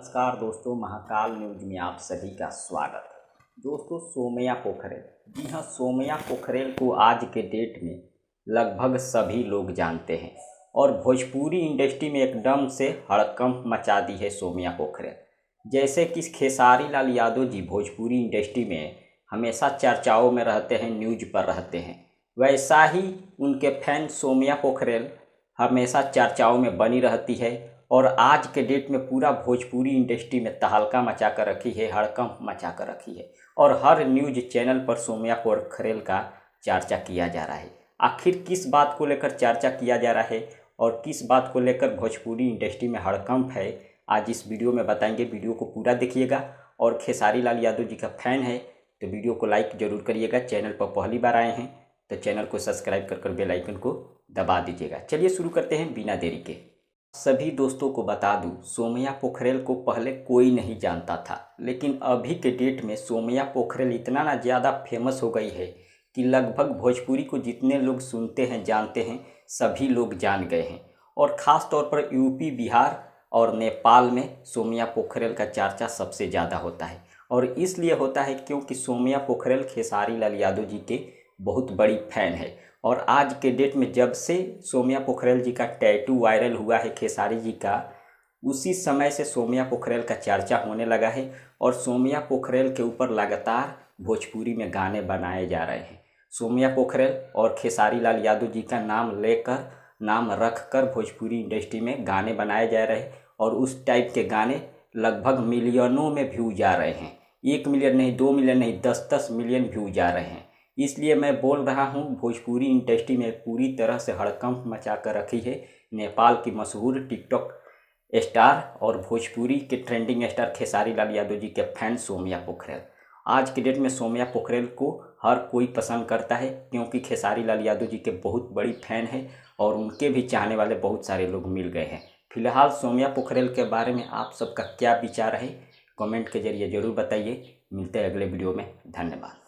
नमस्कार दोस्तों, महाकाल न्यूज में आप सभी का स्वागत है। दोस्तों, सोमैया पोखरेल, जी हाँ, सोमैया पोखरेल को आज के डेट में लगभग सभी लोग जानते हैं और भोजपुरी इंडस्ट्री में एकदम से हड़कंप मचा दी है सोमैया पोखरेल। जैसे कि खेसारी लाल यादव जी भोजपुरी इंडस्ट्री में हमेशा चर्चाओं में रहते हैं, न्यूज पर रहते हैं, वैसा ही उनके फैन सोमैया पोखरेल हमेशा चर्चाओं में बनी रहती है और आज के डेट में पूरा भोजपुरी इंडस्ट्री में तहलका मचा कर रखी है, हड़कंप मचा कर रखी है और हर न्यूज चैनल पर सोमैया पोखरेल का चर्चा किया जा रहा है। आखिर किस बात को लेकर चर्चा किया जा रहा है और किस बात को लेकर भोजपुरी इंडस्ट्री में हड़कंप है, आज इस वीडियो में बताएंगे। वीडियो को पूरा देखिएगा और खेसारी लाल यादव जी का फैन है तो वीडियो को लाइक जरूर करिएगा। चैनल पर पहली बार आए हैं तो चैनल को सब्सक्राइब कर बेल आइकन को दबा दीजिएगा। चलिए शुरू करते हैं बिना देरी के। सभी दोस्तों को बता दूं, सोमैया पोखरेल को पहले कोई नहीं जानता था, लेकिन अभी के डेट में सोमैया पोखरेल इतना ना ज़्यादा फेमस हो गई है कि लगभग भोजपुरी को जितने लोग सुनते हैं, जानते हैं, सभी लोग जान गए हैं। और ख़ास तौर पर यूपी, बिहार और नेपाल में सोमैया पोखरेल का चर्चा सबसे ज़्यादा होता है और इसलिए होता है क्योंकि सोमैया पोखरेल खेसारी लाल यादव जी के बहुत बड़ी फैन है। और आज के डेट में जब से सोमैया पोखरेल जी का टैटू वायरल हुआ है खेसारी जी का, उसी समय से सोमैया पोखरेल का चर्चा होने लगा है और सोमैया पोखरेल के ऊपर लगातार भोजपुरी में गाने बनाए जा रहे हैं। सोमैया पोखरेल और खेसारी लाल यादव जी का नाम लेकर, नाम रख कर भोजपुरी इंडस्ट्री में गाने बनाए जा रहे हैं और उस टाइप के गाने लगभग मिलियनों में व्यू जा रहे हैं। 1 मिलियन नहीं, 2 मिलियन नहीं, 10-10 मिलियन व्यू जा रहे हैं। इसलिए मैं बोल रहा हूँ, भोजपुरी इंडस्ट्री में पूरी तरह से हड़कंप मचा कर रखी है नेपाल की मशहूर टिकटॉक स्टार और भोजपुरी के ट्रेंडिंग स्टार खेसारी लाल यादव जी के फैन सोमैया पोखरेल। आज के डेट में सोमैया पोखरेल को हर कोई पसंद करता है क्योंकि खेसारी लाल यादव जी के बहुत बड़ी फैन है और उनके भी चाहने वाले बहुत सारे लोग मिल गए हैं। फिलहाल सोमैया पोखरेल के बारे में आप सबका क्या विचार है, कमेंट के जरिए ज़रूर बताइए। मिलते हैं अगले वीडियो में। धन्यवाद।